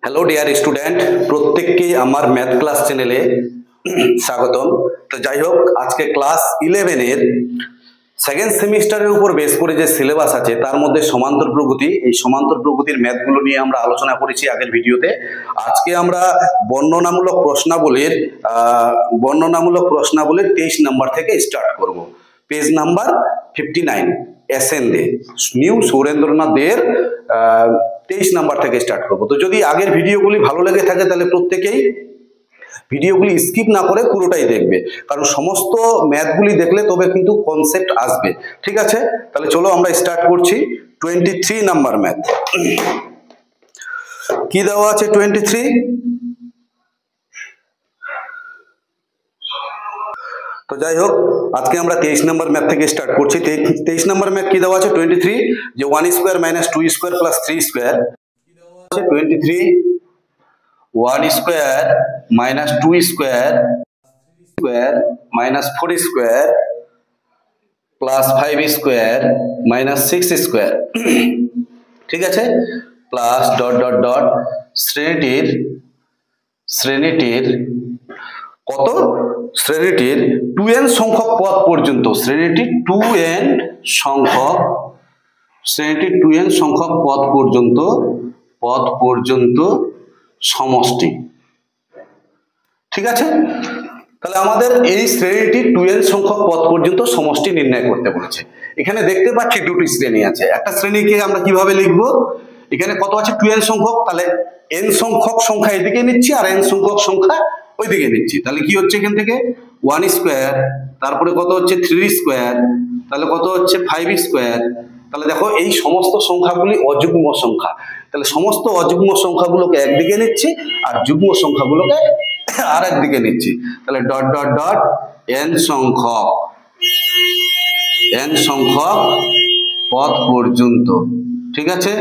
Hello dear student प्रत्येकকেই আমার math class চ্যানেলে স্বাগতম। তো যাই হোক আজকে ক্লাস 11 এর সেকেন্ড সেমিস্টারের উপর বেস করে যে সিলেবাস আছে তার মধ্যে সমান্তর প্রগতি, এই সমান্তর প্রগতির ম্যাথগুলো নিয়ে আমরা আলোচনা করেছি আগের ভিডিওতে। আজকে আমরা বর্ণনামূলক প্রশ্নাবলীর 23 নাম্বার থেকে স্টার্ট করব। পেজ নাম্বার 59 এসএন দে নিউ সুরেন্দ্রনাথ দের 23 নাম্বার থেকে স্টার্ট করব। তো যদি আগের ভিডিওগুলি ভালো লেগে থাকে তাহলে প্রত্যেকেই ভিডিওগুলি স্কিপ না করে পুরোটাই দেখবে, কারণ সমস্ত ম্যাথগুলি দেখলে তবে কিন্তু কনসেপ্ট আসবে। ঠিক আছে, তাহলে চলো আমরা স্টার্ট করছি 23 নাম্বার ম্যাথ। কি দেওয়া আছে 23? তো যাই হোক আজকে আমরা 23 নাম্বার ম্যাথ থেকে স্টার্ট করছি। 23 নাম্বার ম্যাথ কি দেওয়া আছে 23 যে 1 square minus 2 square plus 3 square কি দেওয়া আছে 23 1 square minus 2 square square minus 4 square plus 5 square minus 6 square. ঠিক আছে, প্লাস ডট ডট ডট শ্রেণীটির কত শ্রেণীটির 2n সংখ্যক পদ পর্যন্ত শ্রেণীটির 2n সংখ্যক পদ পর্যন্ত সমষ্টি। ঠিক আছে, তাহলে আমাদের এই শ্রেণীটির 2n সংখ্যক পদ পর্যন্ত সমষ্টি নির্ণয় করতে বলেছে। এখানে দেখতে পাচ্ছি দুটি শ্রেণী আছে। একটা শ্রেণীকে আমরা কিভাবে লিখব, এখানে কত আছে 2n সংখ্যক, তাহলে n সংখ্যক সংখ্যা এদিকে নিচ্ছি আর n সংখ্যক সংখ্যা ওইদিকে নিচ্ছি। তাহলে কি হচ্ছে এখান থেকে 1 স্কয়ার, তারপরে কত হচ্ছে 3 স্কয়ার, তাহলে কত হচ্ছে 5 স্কয়ার। তাহলে দেখো এই সমস্ত সংখ্যাগুলি অযুগ্ম সংখ্যা, তাহলে সমস্ত অযুগ্ম সংখ্যাগুলোকে একদিকে নিচ্ছি আর যুগ্ম সংখ্যাগুলোকে আর একদিকে নিচ্ছি। তাহলে ডট ডট ডট n সংখ্যক পদ পর্যন্ত। ঠিক আছে,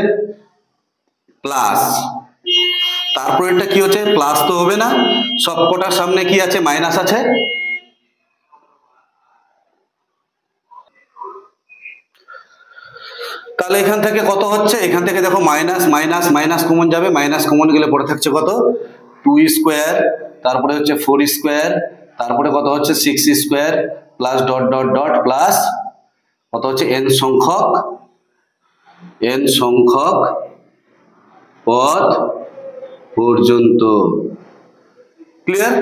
প্লাস তারপর এটা কি হচ্ছে প্লাস তো হবে না, সবকটার সামনে কি আছে মাইনাস আছে। তাহলে এখান থেকে কত হচ্ছে, এখান থেকে দেখো মাইনাস মাইনাস মাইনাস কমন যাবে, মাইনাস কমন গেলে পড়ে থাকছে কত 2 স্কয়ার, তারপরে হচ্ছে 4 স্কয়ার, তারপরে কত হচ্ছে 6 square plus dot dot dot plus কত হচ্ছে n সংখ্যক পদ পর্যন্ত। ক্লিয়ার?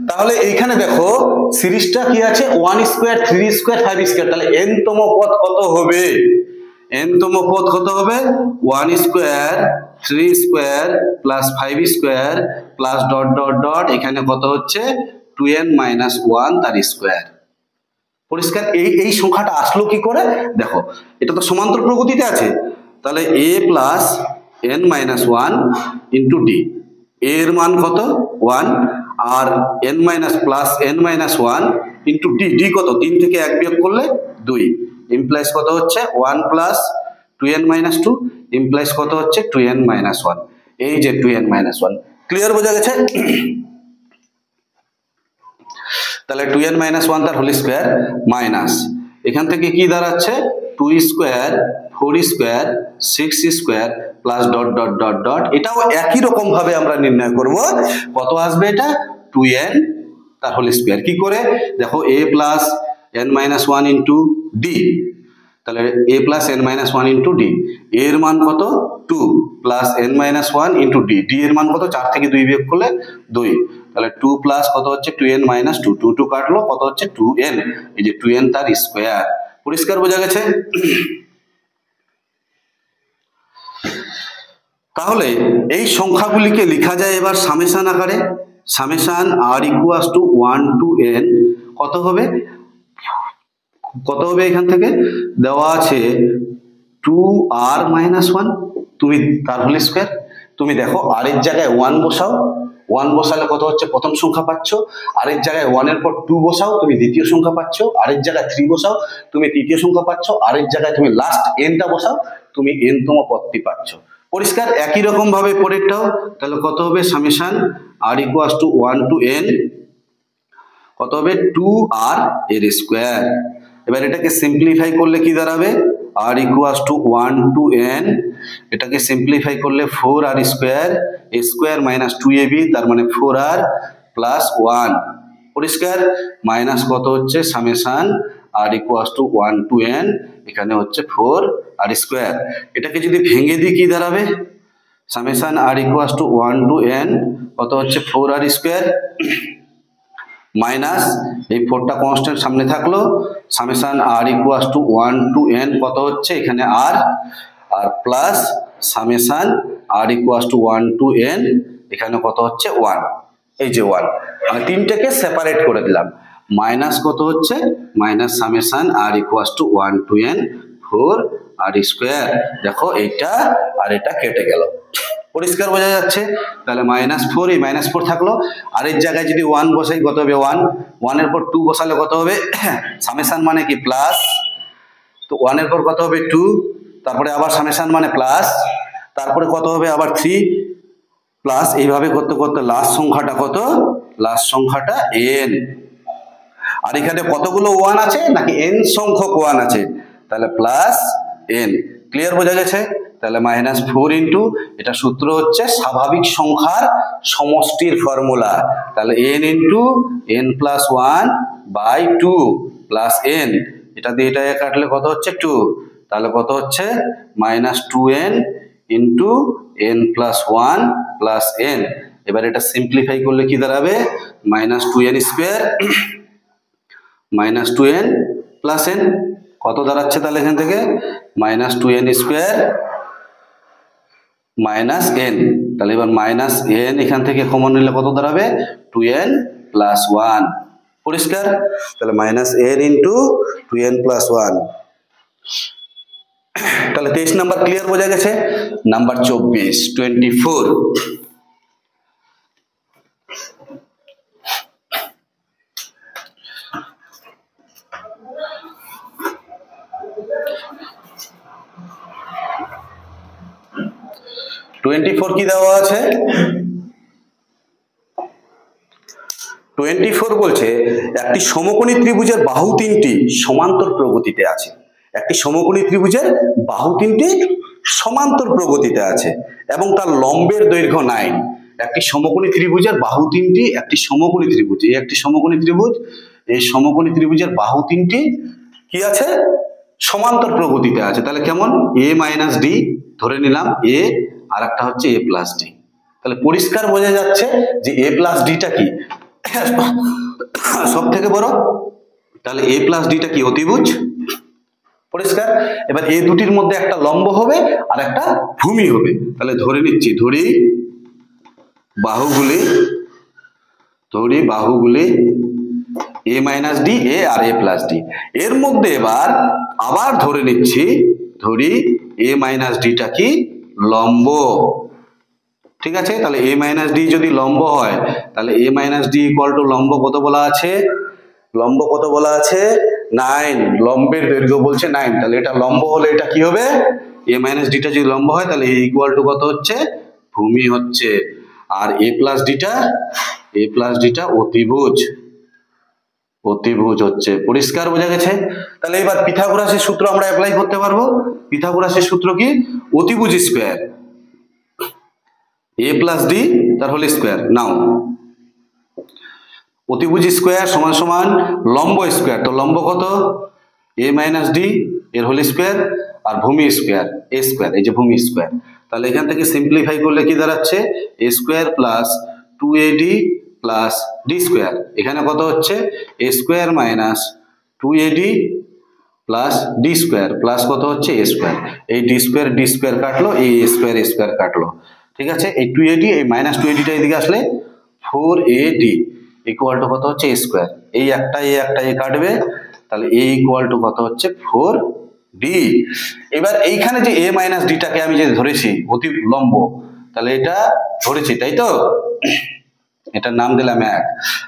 তাহলে এইখানে দেখো সিরিজটা কি আছে 1 স্কয়ার 3 স্কয়ার 5 স্কয়ার, তাহলে n তম পদ কত হবে, n তম পদ কত হবে 1 square 3 square plus 5 square plus dot dot dot এখানে কত হচ্ছে 2n মাইনাস 1 তার স্কয়ার। পরিষ্কার? এই সংখ্যাটা আসলো কি করে দেখো, এটা তো সমান্তর প্রগতিতে আছে, তাহলে a plus n minus 1 into d, এর মান কত 1 আর n minus plus n minus 1 into d, d কত 3 থেকে 1 বিয়োগ করলে 2 ইমপ্লাইজ কত হচ্ছে 1 প্লাস 2n মাইনাস 2 ইমপ্লাইজ কত হচ্ছে 2n মাইনাস 1, এই যে 2n মাইনাস 1। ক্লিয়ার? বোঝা গেছে? তাহলে 2n মাইনাস 1 তার হোল স্কয়ার মাইনাস এখান থেকে কি দাঁড়াচ্ছে 2 square 4 square 6 square plus dot dot dot dot, এটাও একই রকম ভাবে আমরা নির্ণয় করব। কত আসবে এটা 2n তার হোল স্কয়ার। কি করে দেখো a plus n minus 1 into d, তাহলে a plus n minus 1 into d, এর মান কত 2 plus n minus 1 into d, d এর মান কত 4 থেকে 2 বিয়োগ করলে 2, তাহলে 2 প্লাস কত হচ্ছে 2n মাইনাস 2, 2 2 কাটলো কত হচ্ছে 2n, এই যে 2n তার স্কয়ার। পরিষ্কার? বোঝা গেছে? তাহলে এই সংখ্যাগুলিকে লেখা যায় এবার সামেশন আকারে। Summation r equals to 1 to n কত হবে এখান থেকে দেওয়া আছে 2r মাইনাস 1, তুমি তার হোল স্কয়ার। তুমি দেখো r এর জায়গায় 1 বসাও, 1 বসালে কত হচ্ছে প্রথম সংখ্যা পাচ্ছ, আর এর জায়গায় 1 এর পর 2 বসাও তুমি দ্বিতীয় সংখ্যা পাচ্ছ, আর এর জায়গায় 3 বসাও তুমি তৃতীয় সংখ্যা পাচ্ছ, আর এর জায়গায় তুমি লাস্ট n টা বসাও তুমি n তম পদটি পাচ্ছ। পরিষ্কার? একই রকম ভাবে পরেরটাও। তাহলে কত হবে summation r equals to 1 to n কত হবে 2r এর স্কয়ার। এবার এটাকে সিম্পলিফাই করলে কি দাঁড়াবে r equals to 1 to n, এটাকে সিম্পলিফাই করলে 4r square, a square minus 2ab, তার মানে 4r প্লাস 1, পরিষ্কার। মাইনাস কত হচ্ছে summation r equals to 1 to n, এখানে হচ্ছে 4r স্কোয়ার। এটাকে যদি ভেঙে দিই কি দাঁড়াবে, summation r equals to 1 to n কত হচ্ছে 4r স্কোয়ার, মাইনাস এই 4টা কনস্ট্যান্ট সামনে থাকলো, summation r equals to 1 to n কত হচ্ছে এখানে r, আর plus summation r equals to 1 to n এখানে কত হচ্ছে 1, এই যে 1, মানে তিনটাকে সেপারেট করে দিলাম। মাইনাস কত হচ্ছে, minus summation r equals to 1 to n 4r square. দেখো এইটা আর এটা কেটে গেল, পরিষ্কার বোঝা যাচ্ছে। তাহলে -4, এই -4 থাকলো, আর এর জায়গায় যদি 1 বসাই কত হবে 1, 1 এর পর 2 বসালে কত হবে, সামেশন মানে কি প্লাস, তো 1 এর পর কত হবে 2, তারপরে আবার সামেশন মানে প্লাস, তারপরে কত হবে আবার 3 প্লাস, এইভাবে করতে করতে লাস্ট সংখ্যাটা কত, লাস্ট সংখ্যাটা n। আর এখানে কতগুলো 1 আছে নাকি n সংখ্যক 1 আছে, তাহলে প্লাস n। ক্লিয়ার বোঝা গেছে। তাহলে -4 ইন্টু, এটা সূত্র হচ্ছে স্বাভাবিক সংখ্যার সমষ্টির ফর্মুলা, তাহলে n into n plus 1 by 2 plus n, এটা দিয়ে এটা কাটলে কত হচ্ছে 2, তাহলে কত হচ্ছে -2n into n plus 1 plus n। এবার এটা সিম্পলিফাই করলে কি দাঁড়াবে, -2n square -2n plus n, কত দাঁড়াচ্ছে তাহলে এখান থেকে -2n স্কোয়ার মাইনাস n, তাহলে এবার -n এখান থেকে কমন নিলে কত দাঁড়াবে 2n প্লাস 1, পরিষ্কার। তাহলে -n ইন্টু 2n প্লাস 1, তাহলে 23 নাম্বার ক্লিয়ার বোঝা গেছে। নাম্বার 24 24, কি দেওয়া আছে, 24 বলছে একটি সমকোণী ত্রিভুজের বাহু তিনটি সমান্তর প্রগতিতে আছে, একটি সমকোণী ত্রিভুজের বাহু তিনটি সমান্তর প্রগতিতে আছে এবং তার লম্বের দৈর্ঘ্য 9। একটি সমকোণী ত্রিভুজের বাহু তিনটি, একটি সমকোণী ত্রিভুজ, এই একটি সমকোণী ত্রিভুজ, এই সমকোণী ত্রিভুজের বাহু তিনটি কি আছে, সমান্তর প্রগতিতে আছে। তাহলে কেমন, a মাইনাস ডি ধরে নিলাম a, আর একটা হচ্ছে a প্লাস ডি। তাহলে পরিষ্কার বোঝা যাচ্ছে যে a প্লাস ডিটা কি সব থেকে বড়, তাহলে a প্লাস ডিটা কি অতিভুজ, পরিষ্কার। এবার এই দুটির মধ্যে একটা লম্ব হবে আর একটা ভূমি হবে, তাহলে ধরে নিচ্ছি, ধরি বাহুগুলি a মাইনাস ডি, a আর a প্লাস ডি। এর মধ্যে এবার আবার ধরে নিচ্ছি, ধরি a মাইনাস ডিটা কি লম্ব, ঠিক আছে। তাহলে a মাইনাস ডি যদি লম্ব হয়, তাহলে a minus D equal two লম্ব কত বলা আছে, লম্ব কত বলা আছে 9, লম্বের দৈর্ঘ্য বলছে 9, তাহলে এটা লম্ব হলে এটা কি হবে, a মাইনাস ডিটা যদি লম্ব হয় তাহলে a ইকুয়াল টু কত হচ্ছে ভূমি হচ্ছে, আর a প্লাস ডিটা অতিভুজ হচ্ছে, পরিষ্কার বোঝা গেছে। তাহলে এবার পিথাগোরাসের সূত্র আমরা অ্যাপ্লাই করতে পারবো। পিথাগোরাসের সূত্র কি, অতিভুজ স্কোয়ার a প্লাস ডি তার হোল স্কোয়ার, নাও অতিভুজ স্কোয়ার সমান সমান লম্ব স্কোয়ার, তো লম্ব কত a মাইনাস ডি এর হোল স্কোয়ার আর ভূমি স্কোয়ার a স্কোয়ার, এই যে ভূমি স্কোয়ার। তাহলে এখান থেকে সিম্পলিফাই করলে কি দাঁড়াচ্ছে, a square plus 2ad plus D square, এখানে কত হচ্ছে a square minus 2ad plus D square plus কত হচ্ছে a স্কোয়ার, এই ডি স্কোয়ার কাটলো, এই a স্কোয়ার কাটলো, ঠিক আছে। এই 2ad, এই মাইনাস 2adটা এদিকে আসলে 4ad ইকুয়াল টু কত হচ্ছে a স্কোয়ার, এই একটা এ কাটবে, তাহলে a ইকুয়াল টু কত হচ্ছে 4d। এবার এইখানে যে a মাইনাস ডিটাকে আমি যে ধরেছি অতি লম্ব, তাহলে এটা ধরেছি তাই তো, এটার নাম দিলাম 1,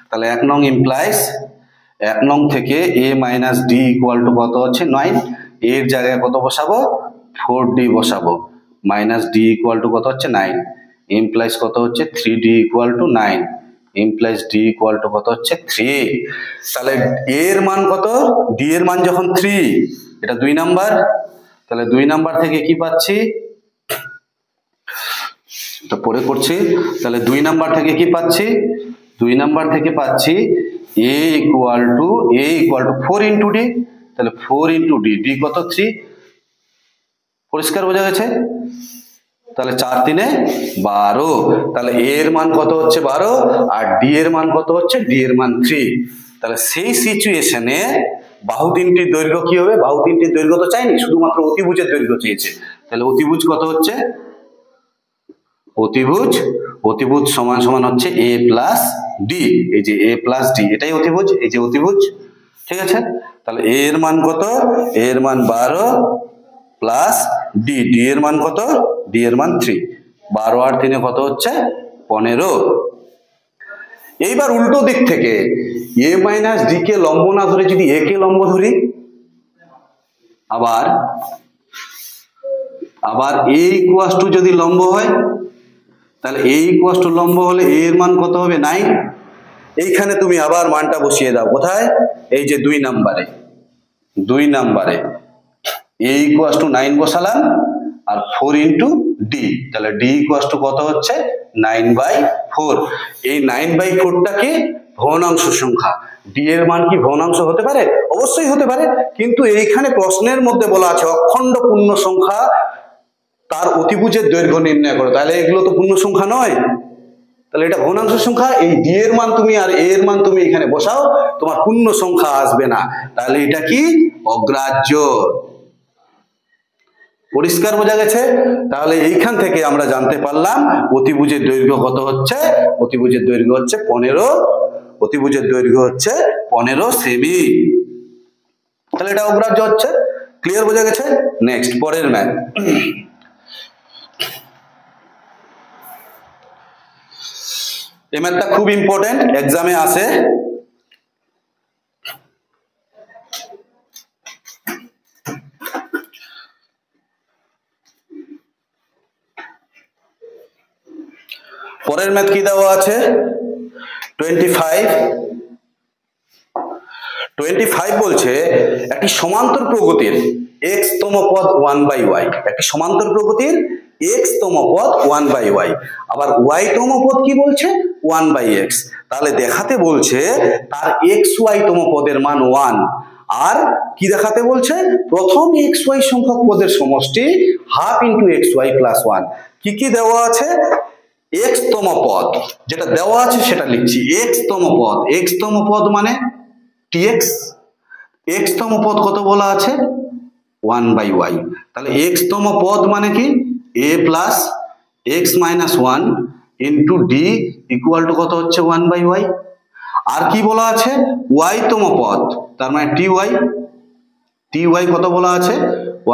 তাহলে 1 নং ইমপ্লাইজ 1 নং থেকে a minus D equal to কত হচ্ছে 9, এর জায়গায় কত বসাবো 4d বসাবো, মাইনাস ডি ইকুয়াল টু কত হচ্ছে 9, ইমপ্লাইজ কত হচ্ছে 3d equal to 9, implies D equal to কত হচ্ছে 3। তাহলে এর মান কত, ডি এর মান যখন 3, এটা 2 নাম্বার, তাহলে 2 নাম্বার থেকে কি পাচ্ছি, তো পরে করছি। তাহলে 2 নাম্বার থেকে কি পাচ্ছি, 2 নাম্বার থেকে পাচ্ছি a equal to 4 into D. তাহলে 4 ইন্টু ডি, ডি কত 3, পরিষ্কার বোঝা গেছে। তাহলে 4 3 12, তাহলে a এর মান কত হচ্ছে 12 আর d এর মান কত হচ্ছে, d এর মান 3। তাহলে সেই সিচুয়েশনে বাহু তিনটির দৈর্ঘ্য কি হবে, বাহু তিনটির দৈর্ঘ্য তো চাইনি, শুধুমাত্র অতিভুজের দৈর্ঘ্য চেয়েছে। তাহলে অতিভুজ কত হচ্ছে, অতিভুজ সমান সমান হচ্ছে a প্লাস ডি, এই যে a প্লাস ডি, এটাই অতিভুজ, এই যে অতিভুজ, ঠিক আছে। তাহলে a এর মান কত, a এর মান 12 প্লাস ডি, ডি এর মান কত, ডি এর মান 3, 12 আর 3 কত হচ্ছে 15। এইবার উল্টো দিক থেকে a মাইনাস ডি কে লম্ব না ধরে যদি a কে লম্ব ধরি, আবার a ইকুয়াস টু যদি লম্ব হয়, তাহলে a ইকুয়াস টু লম্ব হলে a এর মান কত হবে 9। এইখানে তুমি আবার মানটা বসিয়ে দাও, কোথায়, এই যে 2 নাম্বারে a ইকুয়াস টু 9 বসালাম আর 4 ইন্টু ডি, তাহলে ডি ইকুয়াস টু কত হচ্ছে 9/4। এই 9/4টা কি ভগ্নাংশ সংখ্যা, ডি এর মান কি ভগ্নাংশ হতে পারে, অবশ্যই হতে পারে, কিন্তু এইখানে প্রশ্নের মধ্যে বলা আছে অখণ্ড পূর্ণ সংখ্যা তার অতিভুজের দৈর্ঘ্য নির্ণয় করো, তাহলে এগুলো তো পূর্ণ সংখ্যা নয়, তাহলে এটা ভগ্নাংশ সংখ্যা। এই ডি এর মান তুমি আর এ এর মান তুমি এখানে বসাও, তোমার পূর্ণ সংখ্যা আসবে না, তাহলে এটা কি অগ্রাহ্য। পরিষ্কার বোঝা গেছে। তাহলে এইখান থেকে আমরা জানতে পারলাম অতিভুজের দৈর্ঘ্য কত হচ্ছে, অতিভুজের দৈর্ঘ্য হচ্ছে 15, অতিভুজের দৈর্ঘ্য হচ্ছে 15 সেমি। তাহলে এটা অগ্রাহ্য হচ্ছে, ক্লিয়ার বোঝা গেছে। নেক্সট পরের ম্যাথ, এই ম্যাথটা খুব ইম্পর্টেন্ট, এক্সামে আসে। পরের ম্যাথ কি দেওয়া আছে, 25 বলছে একটি সমান্তর প্রগতির x তম পদ 1/y, একটি সমান্তর প্রগতির x তম পদ 1/y, আবার y তম পদ কি বলছে 1/x। তাহলে দেখাতে বলছে তার xy তম পদের মান 1, আর কি দেখাতে বলছে, প্রথম xy সংখ্যক পদের সমষ্টি হাফ ইন্টু xy প্লাস 1। কি কি দেওয়া আছে, x তম পদ যেটা দেওয়া আছে সেটা লিখছি, x তম পদ মানে tx, x তম পদ কত বলা আছে 1/y, তাহলে x তম পদ মানে কি a plus x minus 1 into D equal to কত হচ্ছে 1/y। আর কি বলা আছে y তম পদ, তার মানে ty কত বলা আছে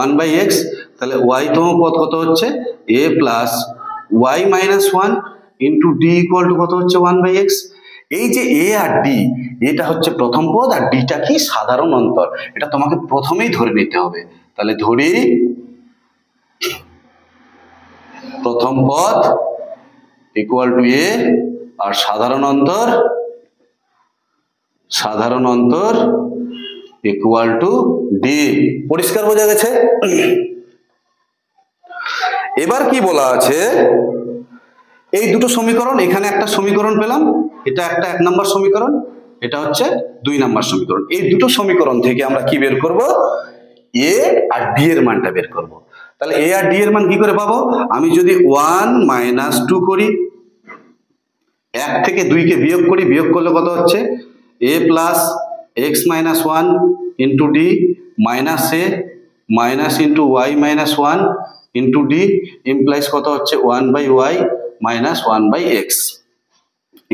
1/x, তাহলে y তম পদ কত হচ্ছে a plus y minus 1 into D equal to কত হচ্ছে 1/x। এই যে a আর d, এটা হচ্ছে প্রথম পদ আর ডিটা কি সাধারণ অন্তর, এটা তোমাকে প্রথমেই ধরে নিতে হবে। তাহলে ধরি প্রথম পদ ইকুয়াল টু a আর সাধারণ অন্তর ইকুয়াল টু ডি। পরিষ্কার বোঝা গেছে। এবার কি বলা আছে, এই দুটো সমীকরণ, এখানে একটা সমীকরণ পেলাম, এটা একটা 1 নম্বর সমীকরণ, এটা হচ্ছে 2 নম্বর সমীকরণ। এই দুটো সমীকরণ থেকে আমরা কি বের করব, a আর d এর মানটা বের করব। তাহলে a আর d এর মান কি করে পাবো, আমি যদি 1 - 2 করি, 1 থেকে 2 কে বিয়োগ করি, বিয়োগ করলে কত হচ্ছে a plus x minus 1 into D minus a minus into y minus 1 into D implies কত হচ্ছে 1/y মাইনাস 1/x।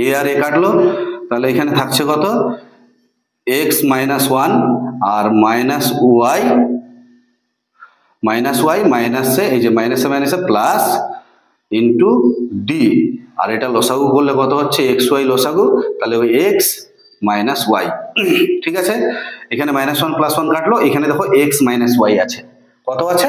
a আর a কাটলো, তাহলে এখানে থাকছে কত x মাইনাস 1 আর মাইনাস y মাইনাস a, এই যে মাইনাসে মাইনাসে প্লাস ইন্টু ডি, আর এটা লসাগু করলে কত হচ্ছে xy লসাগু, তাহলে ওই x মাইনাস y। ঠিক আছে, এখানে -1 + 1 কাটলো, এখানে দেখো x মাইনাস y আছে, কত আছে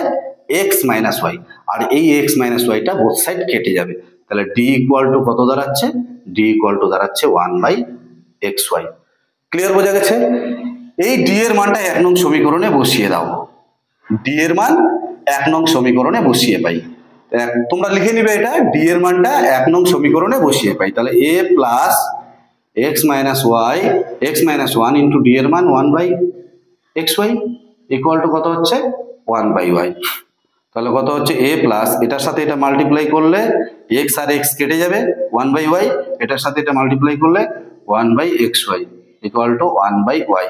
x মাইনাস y, আর এই x মাইনাস y টা বোথ সাইড কেটে যাবে, তাহলে d ইকুয়াল টু কত দাঁড়াচ্ছে, d ইকুয়াল টু দাঁড়াচ্ছে 1/xy। ক্লিয়ার বোঝা গেছে। এই d এর মানটা 1 নং সমীকরণে বসিয়ে দাও, d এর মান 1 নং সমীকরণে বসিয়ে পাই। তোমরা লিখে নিবে এটা, ডি এর মানটা 1 নং সমীকরণে বসিয়ে পাই। তাহলে a plus x minus Y x minus 1 into D এর মান 1/xy ইকুয়াল টু কত হচ্ছে 1/y। তাহলে কত হচ্ছে a প্লাস, এটার সাথে এটা মাল্টিপ্লাই করলে x আর x কেটে যাবে, 1/y, এটার সাথে এটা মাল্টিপ্লাই করলে 1/xy ইকুয়াল টু 1/y।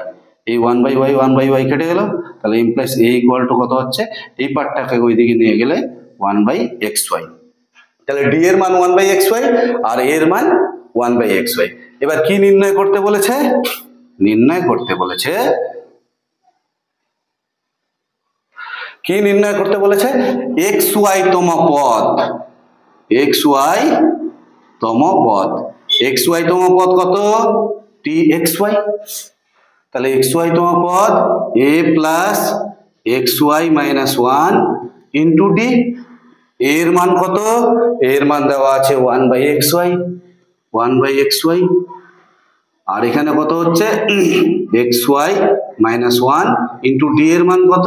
এই 1/y 1/y কেটে গেল, তাহলে ইমপ্লাইজ a ইকুয়াল টু কত হচ্ছে, এই পার্টটাকে ওইদিকে নিয়ে গেলে 1/xy। তাহলে d এর মান 1/xy আর a এর মান 1/xy। এবার কি নির্ণয় করতে বলেছে? নির্ণয় করতে বলেছে, কি নির্ণয় করতে বলেছে? xy তম পদ, xy তম পদ, xy তম পদ কত? txy। তাহলে xy তম পদ a plus xy minus 1 into d, এর মান কত? এর মান দেওয়া আছে 1/xy, 1/xy। আর এখানে কত হচ্ছে xy মাইনাস 1 ইন্টু d এর মান কত?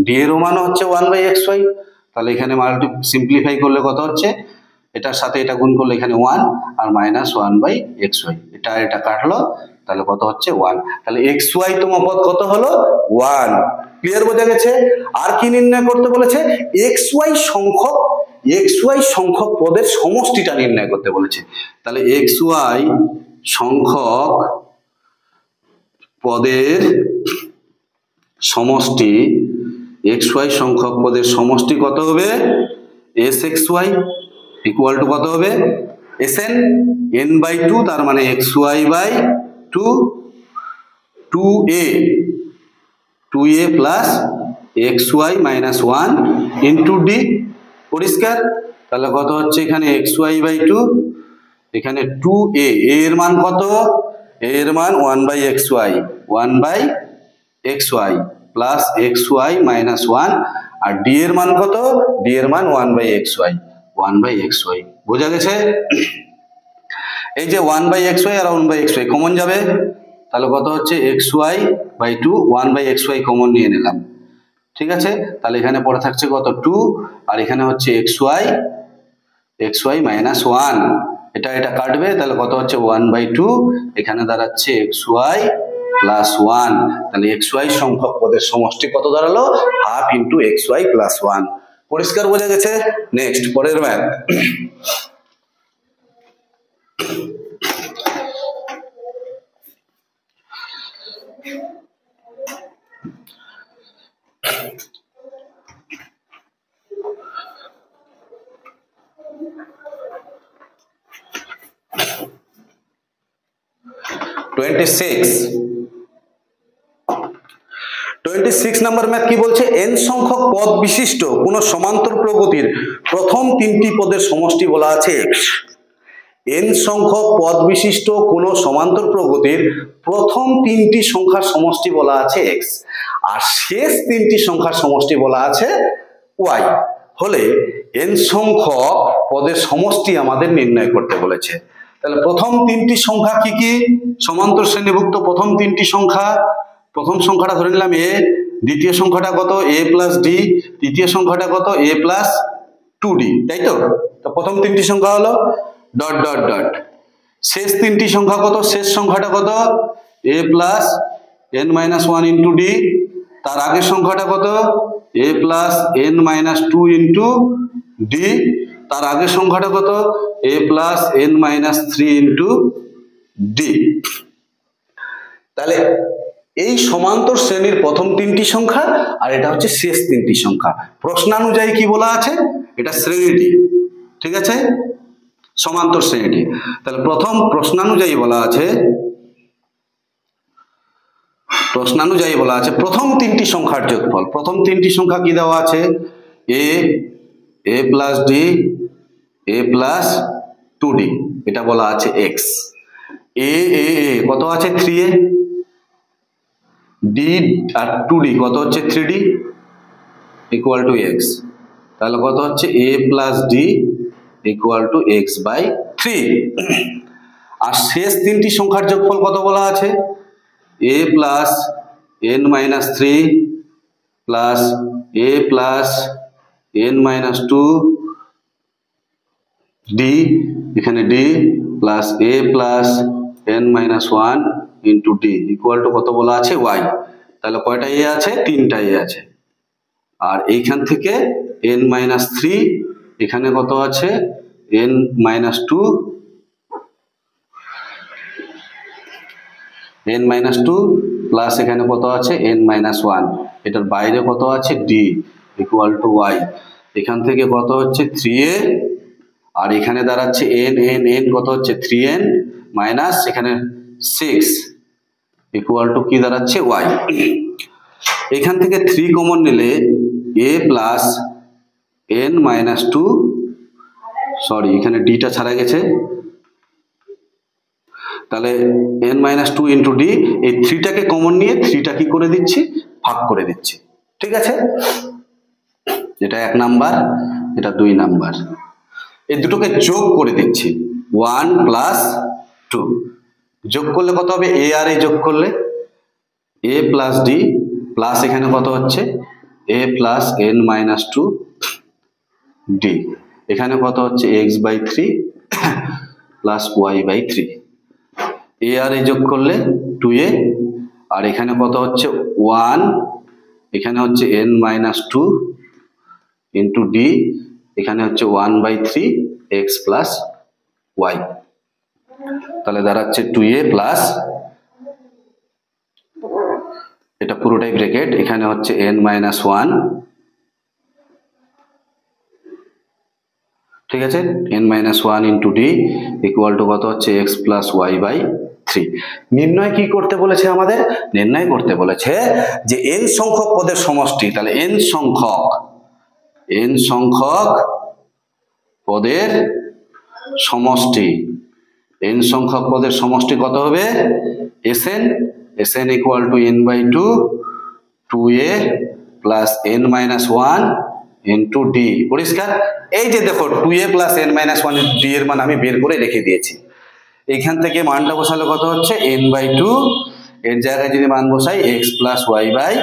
d এর মান হচ্ছে 1/xy। তাহলে এখানে সিম্পলিফাই করলে কত হচ্ছে, এটার সাথে এটা গুণ করলে এখানে 1 আর মাইনাস 1/xy, এটা কাটলো, তাহলে কত হচ্ছে 1। তাহলে xy তম পদ কত হলো? 1। ক্লিয়ার, বোঝা গেছে? আর কি নির্ণয় করতে বলেছে? xy সংখ্যক পদের সমষ্টিটা নির্ণয় করতে বলেছে। তাহলে xy সংখ্যক পদের সমষ্টি, xy সংখ্যক পদের সমষ্টি কত হবে? sxy ইকুয়াল টু কত হবে? sn n/2, তার মানে xy/2 2a plus xy minus 1 into d। পরিষ্কার? তাহলে কত হচ্ছে এখানে xy/2, এখানে 2a, এর মান কত? এর মান 1/xy, 1/xy plus xy minus 1, আর d এর মান কত? d এর মান 1/xy, 1/xy। বোঝা গেছে? এই যে 1/xy আর 1/xy কমন যাবে, তাহলে কত হচ্ছে xy/2, 1/xy কমন নিয়ে নিলাম, ঠিক আছে? তাহলে এখানে পড়ে থাকছে কত? 2, আর এখানে হচ্ছে xy মাইনাস 1, এটা কাটবে, তাহলে কত হচ্ছে 1/2, এখানে দাঁড়াচ্ছে xy প্লাস 1। তাহলে xy সংখ্যক পদের সমষ্টি কত দাঁড়ালো? Half into xy plus 1। পরিষ্কার, বোঝা গেছে? নেক্সট, পরের ম্যাথ। টোয়েন্টি নাম্বার ম্যাথ কি বলছে? n সংখ্যক পদ বিশিষ্ট কোন সমান্তর প্রগতির প্রথম 3টি পদের সমষ্টি বলা আছে x। n সংখ্যক পদ বিশিষ্ট কোন সমান্তর প্রগতির প্রথম 3টি সংখ্যার সমষ্টি বলা আছে x, আর শেষ 3টি সংখ্যার সমষ্টি বলা আছে y হলে n সংখ্যক পদের সমষ্টি আমাদের নির্ণয় করতে বলেছে। তাহলে প্রথম 3টি সংখ্যা কি কি? সমান্তর শ্রেণীভুক্ত প্রথম 3টি সংখ্যা, প্রথম সংখ্যাটা ধরে নিলাম a, দ্বিতীয় সংখ্যাটা কত? a প্লাস d, তৃতীয় সংখ্যাটা কত? a প্লাস 2d, তাই তো? তো প্রথম 3টি সংখ্যা হলো ডট ডট ডট। শেষ 3টি সংখ্যা কত? শেষ সংখ্যাটা কত? a plus n minus 1 into d, তার আগের সংখ্যাটা কত? a plus n minus 2 into d, তার আগের সংখ্যাটা কত? a plus n minus 3 into d। তাহলে এই সমান্তর শ্রেণীর প্রথম 3টি সংখ্যা, আর এটা হচ্ছে শেষ 3টি সংখ্যা। প্রশ্নানুযায়ী কি বলা আছে? এটা শ্রেণীটি, ঠিক আছে? সমান্তর শ্রেণীটি। তাহলে প্রথম প্রশ্নানুযায়ী বলা আছে, প্রথম 3টি সংখ্যার যোগফল। প্রথম 3টি সংখ্যা কি দেওয়া আছে? a plus d, a plus 2d, এটা বলা আছে x। a কত আছে? 3a, d আর 2d কত হচ্ছে? 3d equal to x। তাহলে কত হচ্ছে? a plus d equal to x/3। আর শেষ 3টি সংখ্যার যোগফল কত বলা আছে? a plus n minus 3 plus a plus n minus 2 d, এখানে d plus a plus n minus 1 into d equal to কত বলা আছে y। তাহলে কয়টা a আছে? তিনটা a আছে। আর এইখান থেকে n মাইনাস 3, এখানে কত আছে n minus 2, n minus 2 plus এখানে কত আছে n মাইনাস 1, এটার বাইরে কত আছে d ইকুয়াল টু y। এখান থেকে কত হচ্ছে 3a, আর এখানে দাঁড়াচ্ছে n n n কত হচ্ছে 3n মাইনাস এখানে 6 ইকুয়াল টু কি দাঁড়াচ্ছে y। এখান থেকে 3 কমন নিলে a plus n minus 2, sorry এখানে d টা ছাড়া গেছে, তাহলে n মাইনাস 2 ইন্টু d, এই 3 টাকে কমন নিয়ে 3 টা কি করে দিচ্ছি ভাগ করে দিচ্ছি, ঠিক আছে। এটা 1 নাম্বার, এটা 2 নাম্বার, এই দুটোকে যোগ করে দিচ্ছি 1 প্লাস 2, যোগ করলে কত হবে a আর a যোগ করলে a প্লাস d প্লাস এখানে কত হচ্ছে a plus n minus 2 d, এখানে কত হচ্ছে x by 3 plus y by 3, a আর a যোগ করলে 2a, আর এখানে কত হচ্ছে 1, এখানে হচ্ছে n মাইনাস 2 ইন্টু d, এখানে হচ্ছে 1 বাই 3 x প্লাস y। তাহলে দাঁড়াচ্ছে 2a প্লাস, এটা পুরোটাই ব্র্যাকেট, এখানে হচ্ছে n মাইনাস 1, ঠিক আছে, n minus 1 into d equal to কত হচ্ছে x প্লাস y বাই 3। নির্ণয় কি করতে বলেছে আমাদের? নির্ণয় করতে বলেছে যে n সংখ্যক পদের সমষ্টি, তাহলে n সংখ্যক পদের সমষ্টি, n সংখ্যক পদের সমষ্টি কত হবে Sn equal to n by 2 2a plus n minus 1 into d। পরিষ্কার? এই যে দেখো 2a plus n minus 1 d এর মান আমি বের করে রেখে দিয়েছি, এইখান থেকে মানটা বসালে কত হচ্ছে n বাই 2, এর জায়গায় যদি মান বসাই x প্লাস y বাই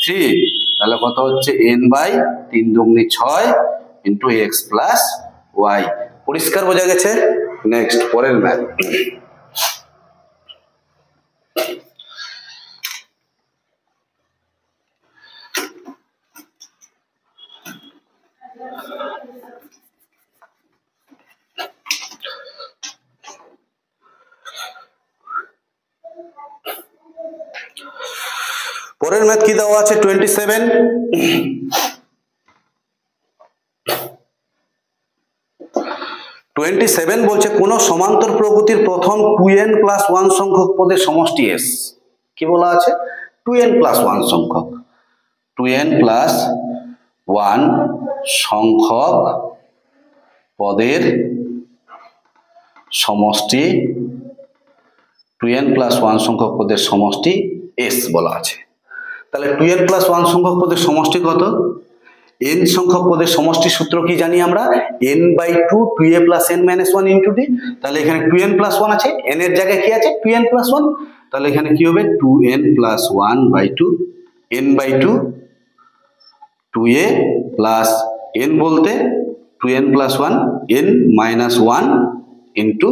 3, তাহলে কত হচ্ছে n বাই 3 দুগুণে 6 ইন্টু x প্লাস y। পরিষ্কার বোঝা গেছে? নেক্সট পরের ম্যাথ। পরের ম্যাথ কি দেওয়া আছে 27, বলছে কোন সমান্তর প্রকৃতির প্রথম 2n প্লাস 1 সংখ্যক পদের সমষ্টি s। কি বলা আছে? 2n প্লাস 1 সংখ্যক, 2n প্লাস 1 সংখ্যক পদের সমষ্টি, 2n প্লাস 1 সংখ্যক পদের সমষ্টি s বলা আছে। তাহলে 2n প্লাস 1 সংখ্যক পদের সমষ্টি কত? n সংখ্যক পদের সমষ্টির সূত্র কি জানি আমরা? n by 2 2a plus n minus 1 into d। তাহলে এখানে 2n প্লাস 1 আছে, n এর জায়গায় কি আছে 2n প্লাস 1, তাহলে এখানে কি হবে 2n plus 1 by 2, n by 2 2a plus n বলতে 2n plus 1 n minus 1 into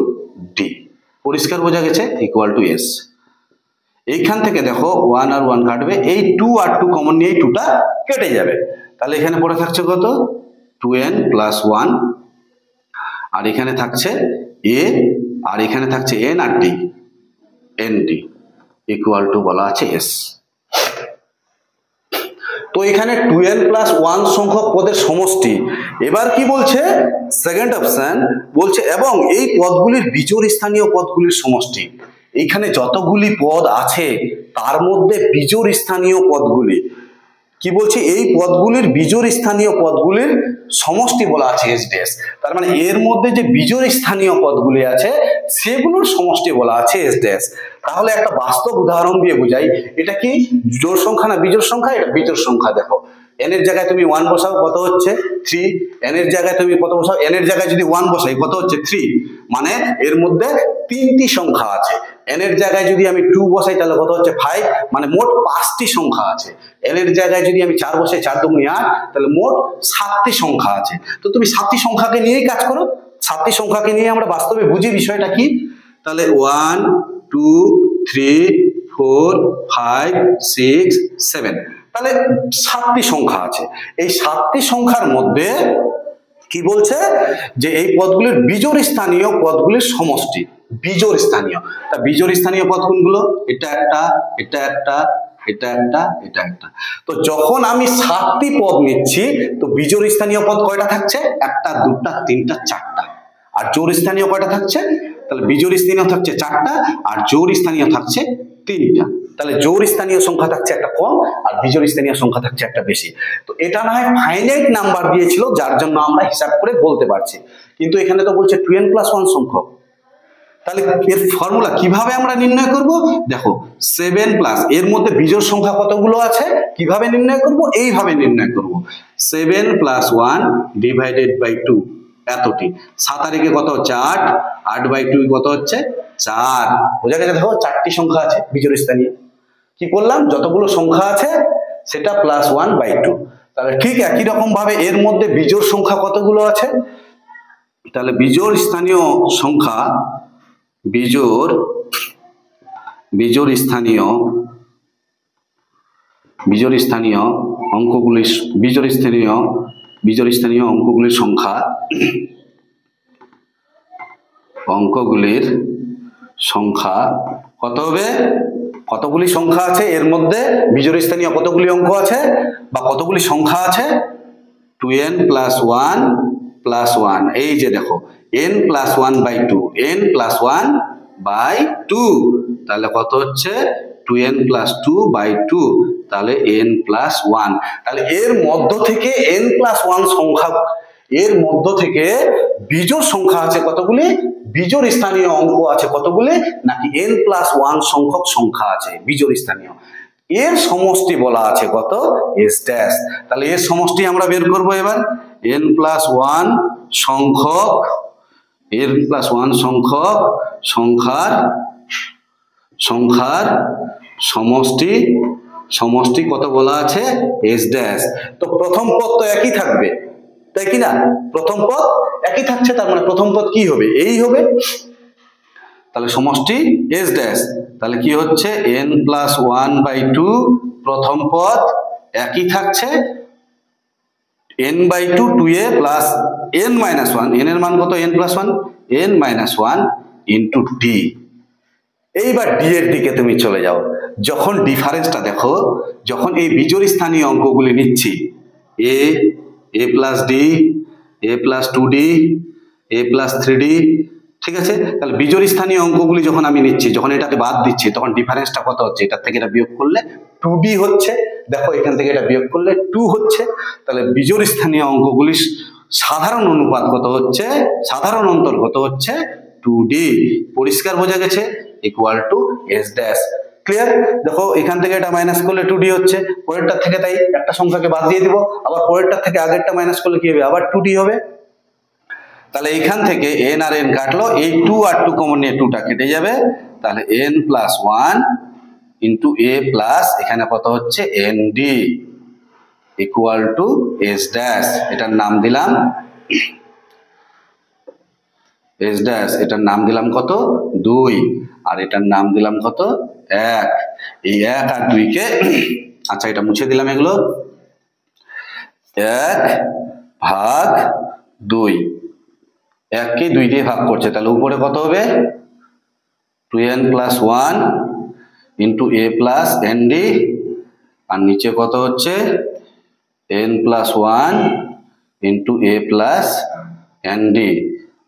d। পরিষ্কার বোঝা গেছে? Equal to s। এইখান থেকে দেখো 1 আর 1 কাটবে, এই 2 আর 2 কমন নিয়ে 2টা কেটে যাবে, তাহলে এখানে পড়ে থাকছে কত 2n প্লাস 1, আর এখানে থাকছে a, আর এখানে থাকছে n আর d, nd ইকুয়াল টু বলা আছে s। তো এখানে 2n প্লাস 1 সংখ্যক পদের সমষ্টি। এবার কি বলছে? সেকেন্ড অপশন বলছে এবং এই পদগুলির বিজোড় স্থানীয় পদগুলির সমষ্টি। এইখানে যতগুলি পদ আছে তার মধ্যে বিজোড় স্থানীয় পদগুলি, কি বলছে এই পদগুলির বিজোড় স্থানীয় পদগুলির সমষ্টি বলা আছে s ড্যাশ। তার মানে এর মধ্যে যে বিজোড় স্থানীয় পদগুলি আছে সেগুলোর সমষ্টি বলা আছে s ড্যাশ। তাহলে একটা বাস্তব উদাহরণ দিয়ে বোঝাই, এটা কি জোড় সংখ্যা না বিজোড় সংখ্যা? এটা বিজোড় সংখ্যা। দেখো n এর জায়গায় তুমি 1 বসাও কত হচ্ছে 3, n এর জায়গায় তুমি কত বসাও, n এর জায়গায় যদি 1 বসাই কত হচ্ছে 3, মানে এর মধ্যে 3টি সংখ্যা আছে। n এর জায়গায় যদি আমি 2 বসাই তাহলে কত হচ্ছে 5, মানে মোট 5টি সংখ্যা আছে। n এর জায়গায় যদি আমি 4 বসাই, 4 দুগুণে 8, তাহলে মোট 7টি সংখ্যা আছে। তো তুমি 7টি সংখ্যাকে নিয়েই কাজ করো, 7টি সংখ্যাকে নিয়ে আমরা বাস্তবে বুঝি বিষয়টা কি। তাহলে 1 2 3 4 5 6 7, তাহলে 7টি সংখ্যা আছে। এই 7টি সংখ্যার মধ্যে কি বলছে যে এই পদগুলির বিজোড় স্থানীয় পদগুলির সমষ্টি, বিজোড় স্থানীয়। তা বিজোড় স্থানীয় পদ কোনগুলো? এটা একটা, এটা একটা, এটা একটা, এটা একটা। তো যখন আমি 7টি পদ নিচ্ছি তো বিজোড় স্থানীয় পদ কয়টা থাকছে? একটা, দুটা, তিনটা, চারটা। আর জোড় স্থানীয় কয়টা থাকছে? তাহলে বিজোড় স্থানীয় থাকছে 4টা আর জোড় স্থানীয় থাকছে 3টা। তাহলে জোড় স্থানীয় সংখ্যা থাকছে একটা কম আর বিজোড় স্থানীয় সংখ্যা থাকছে একটা বেশি। তো এটা না হয় ফাইনাইট নাম্বার দিয়েছিল যার জন্য আমরা হিসাব করে বলতে পারছি, কিন্তু এখানে তো বলছে 2n+1 সংখ্যক। তাহলে এর ফর্মুলা কিভাবে আমরা নির্ণয় করব? দেখো 7+, এর মধ্যে বিজোড় সংখ্যা কতগুলো আছে কিভাবে নির্ণয় করব? এইভাবে নির্ণয় করব, 7+1 ডিভাইডেড বাই 2, এতটি। 7 আর একে কত হচ্ছে 8, 8/2 কত হচ্ছে 4। বোঝা গেছে? দেখো 4টি সংখ্যা আছে বিজোড় স্থানীয়। কি করলাম? যতগুলো সংখ্যা আছে সেটা +1/2। তাহলে ঠিক একই রকম ভাবে এর মধ্যে বিজোড় সংখ্যা কতগুলো আছে? তাহলে বিজোড় স্থানীয় সংখ্যা, বিজোড় স্থানীয় অঙ্কগুলির সংখ্যা, কত হবে? কতগুলি সংখ্যা আছে এর মধ্যে? বিজোড় স্থানীয় কতগুলি অঙ্ক আছে বা কতগুলি সংখ্যা আছে? 2n+1+1। এই যে দেখো n+1/2, n+1/2, তাহলে কত হচ্ছে 2n+2/2, তাহলে n+1। তাহলে এর মধ্য থেকে n+1 সংখ্যা, এর মধ্য থেকে বিজোড় সংখ্যা আছে কতগুলি? বিজোড় স্থানীয় অঙ্ক আছে কতগুলি? নাকি n+1 সংখ্যক সংখ্যা আছে বিজোড় স্থানীয়। এর সমষ্টি বলা আছে কত? s dash. তাহলে এর সমষ্টি আমরা বের করব এবার। n+1 সংখ্যক, n+1 সংখ্যক সংখ্যার সমষ্টি কত বলা আছে? s dash. তো প্রথম পদ তো একই থাকবে, তাই কি না? প্রথম পদ একই থাকছে, তার মানে প্রথম পদ কি হবে? এই হবে। তাহলে সমষ্টি s ড্যাশ, তাহলে কি হচ্ছে n+1/2, প্রথম পদ একই থাকছে, n/2 2a plus n-1, n এর মান কত? n+1, n-1 into d। এইবার d এর দিকে তুমি চলে যাও। যখন ডিফারেন্সটা দেখো, যখন এই বিজোড় স্থানীয় অঙ্কগুলি নিচ্ছি, a plus d, a plus 2d, a plus 3d, ঠিক আছে? তাহলে বিজোড় স্থানীয় অঙ্কগুলি যখন আমি নিচ্ছি, যখন এটাকে বাদ দিচ্ছি, তখন ডিফারেন্সটা কত হচ্ছে? এটা থেকে এটা বিয়োগ করলে 2d হচ্ছে। দেখো এখান থেকে এটা বিয়োগ করলে 2 হচ্ছে। তাহলে বিজোড় স্থানীয় অঙ্কগুলির সাধারণ অনুপাত কত হচ্ছে? সাধারণ অন্তর কত হচ্ছে? 2d। পরিষ্কার বোঝা গেছে? Equal to s dash. Clear? দেখো এখান থেকে এটা মাইনাস করলে 2d হচ্ছে, পরেরটার থেকে তাই একটা সংখ্যাকে বাদ দিয়ে দিব, আবার পরেরটার থেকে আগেরটা মাইনাস করলে কি হবে? আবার 2d হবে। তাহলে এখান থেকে n আর n কাটলো, এই 2 আর 2 কমন নিয়ে 2টা কেটে যাবে, তাহলে n+1 ইন্টু a প্লাস এখানে কত হচ্ছে? nd equal to s dash. এটার নাম দিলাম s ড্যাশ, এটার নাম দিলাম কত? 2, আর এটার নাম দিলাম কত? 1। এই 1 আর 2 কে, আচ্ছা এটা মুছে দিলাম, এগুলো 1/2, 1 কে 2 দিয়ে ভাগ করছে, তাহলে উপরে কত হবে? 2n+1 into a plus nd, আর নিচে কত হচ্ছে? n+1 into a plus nd,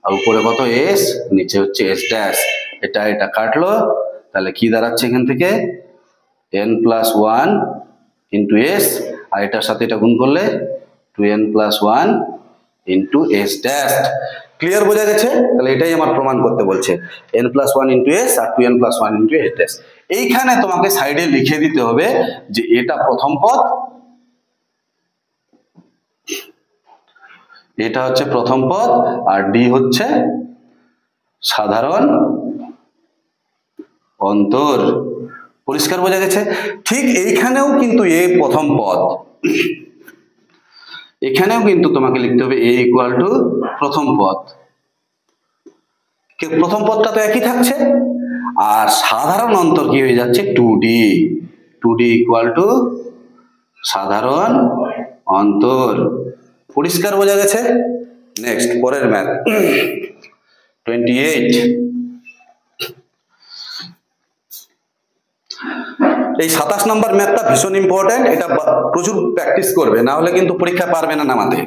আর উপরে কত? s, নিচে হচ্ছে s ড্যাশ। এটা কাটলো, তাহলে কি দাঁড়াচ্ছে এখান থেকে? n+1 ইন্টু s, আর এটার সাথে এটা গুণ করলে 2n+1 into s dash. Clear বোঝা গেছে? তাহলে এটাই আমার প্রমাণ করতে বলছে, n+1 ইন্টু s আর 2n+1 ইন্টু s ড্যাশ। এইখানে তোমাকে সাইডে লিখে দিতে হবে যে এটা প্রথম পদ, এটা হচ্ছে প্রথম পদ, আর d হচ্ছে সাধারণ অন্তর। পরিষ্কার বোঝা গেছে? ঠিক এইখানেও কিন্তু এ প্রথম পদ, এখানেও কিন্তু তোমাকে লিখতে হবে এ ইকুয়াল টু প্রথম পদ। প্রথম পদটা তো একই থাকছে, আর সাধারণ অন্তর কি হয়ে যাচ্ছে 2D, 2D ইকুয়াল টু সাধারণ অন্তর। পরিষ্কার বোঝা গেছে? নেক্সট পরের ম্যাথ 28। এই 27 নম্বর ম্যাথটা ভীষণ ইম্পর্টেন্ট, এটা প্রচুর প্র্যাকটিস করবে, না হলে কিন্তু পরীক্ষা পারবে না নামাতে।